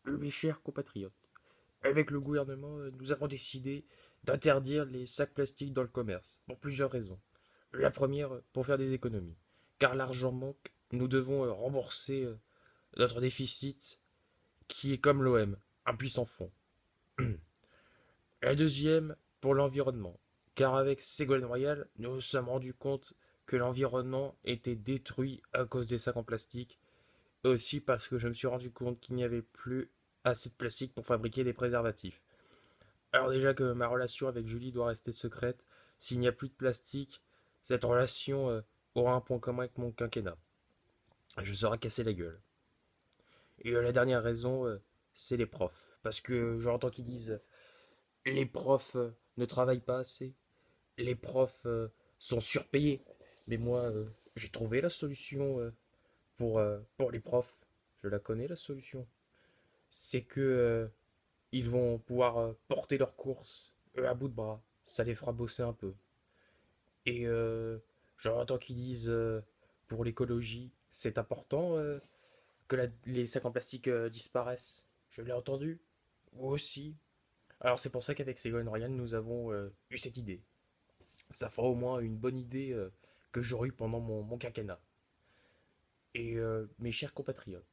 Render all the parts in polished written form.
Mes chers compatriotes, avec le gouvernement, nous avons décidé d'interdire les sacs plastiques dans le commerce, pour plusieurs raisons. La première, pour faire des économies. Car l'argent manque, nous devons rembourser notre déficit qui est comme l'OM, un puissant fond. La deuxième, pour l'environnement. Car avec Ségolène Royal, nous nous sommes rendus compte que l'environnement était détruit à cause des sacs en plastique, et aussi parce que je me suis rendu compte qu'il n'y avait plus assez de plastique pour fabriquer des préservatifs. Alors déjà que ma relation avec Julie doit rester secrète, s'il n'y a plus de plastique, cette relation aura un point commun avec mon quinquennat. Je serai cassé la gueule. Et la dernière raison, c'est les profs. Parce que j'entends qu'ils disent les profs ne travaillent pas assez, les profs sont surpayés. Mais moi, j'ai trouvé la solution pour les profs. Je la connais la solution. C'est que ils vont pouvoir porter leurs courses à bout de bras. Ça les fera bosser un peu. Et j'entends qu'ils disent pour l'écologie, c'est important que les sacs en plastique disparaissent. Je l'ai entendu. Moi aussi. Alors c'est pour ça qu'avec Ségolène Royal, nous avons eu cette idée. Ça fera au moins une bonne idée que j'aurai eue pendant mon quinquennat. Et mes chers compatriotes,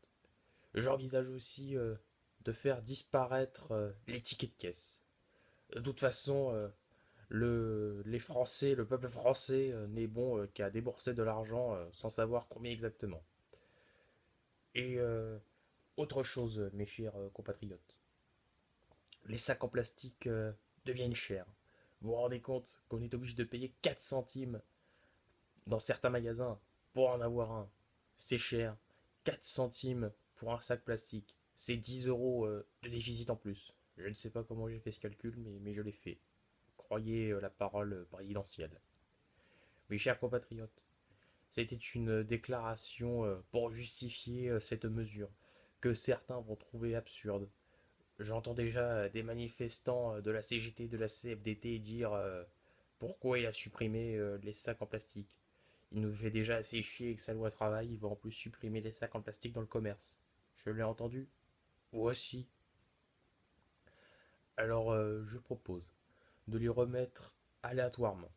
j'envisage aussi de faire disparaître les tickets de caisse. De toute façon, les Français, le peuple français n'est bon qu'à débourser de l'argent sans savoir combien exactement. Et autre chose, mes chers compatriotes, les sacs en plastique deviennent chers. Vous vous rendez compte qu'on est obligé de payer 4 centimes dans certains magasins pour en avoir un. C'est cher. 4 centimes pour un sac plastique. C'est 10 euros de déficit en plus. Je ne sais pas comment j'ai fait ce calcul, mais je l'ai fait. Croyez la parole présidentielle. Mes chers compatriotes, c'était une déclaration pour justifier cette mesure que certains vont trouver absurde. J'entends déjà des manifestants de la CGT, de la CFDT dire pourquoi il a supprimé les sacs en plastique. Il nous fait déjà assez chier avec sa loi travail, il va en plus supprimer les sacs en plastique dans le commerce. Je l'ai entendu. Moi aussi. Alors je propose de lui remettre aléatoirement,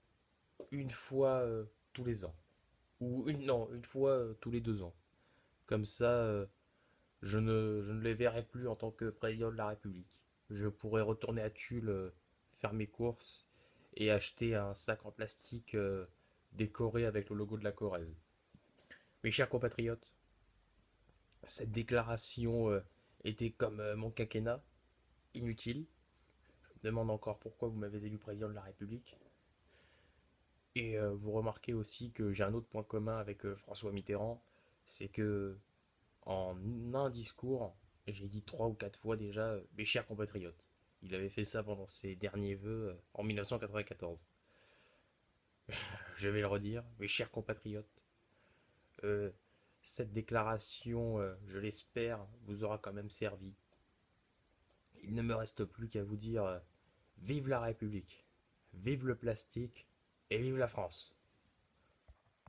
une fois tous les ans. Ou non, une fois tous les 2 ans. Comme ça, je ne les verrai plus en tant que président de la République. Je pourrai retourner à Tulle faire mes courses et acheter un sac en plastique décoré avec le logo de la Corrèze. Mes chers compatriotes, cette déclaration était comme mon quinquennat, inutile. Je me demande encore pourquoi vous m'avez élu président de la République. Et vous remarquez aussi que j'ai un autre point commun avec François Mitterrand, c'est que en un discours, j'ai dit 3 ou 4 fois déjà mes chers compatriotes. Il avait fait ça pendant ses derniers vœux en 1994. Je vais le redire, mes chers compatriotes. euh, cette déclaration, je l'espère, vous aura quand même servi. Il ne me reste plus qu'à vous dire vive la République, vive le plastique et vive la France.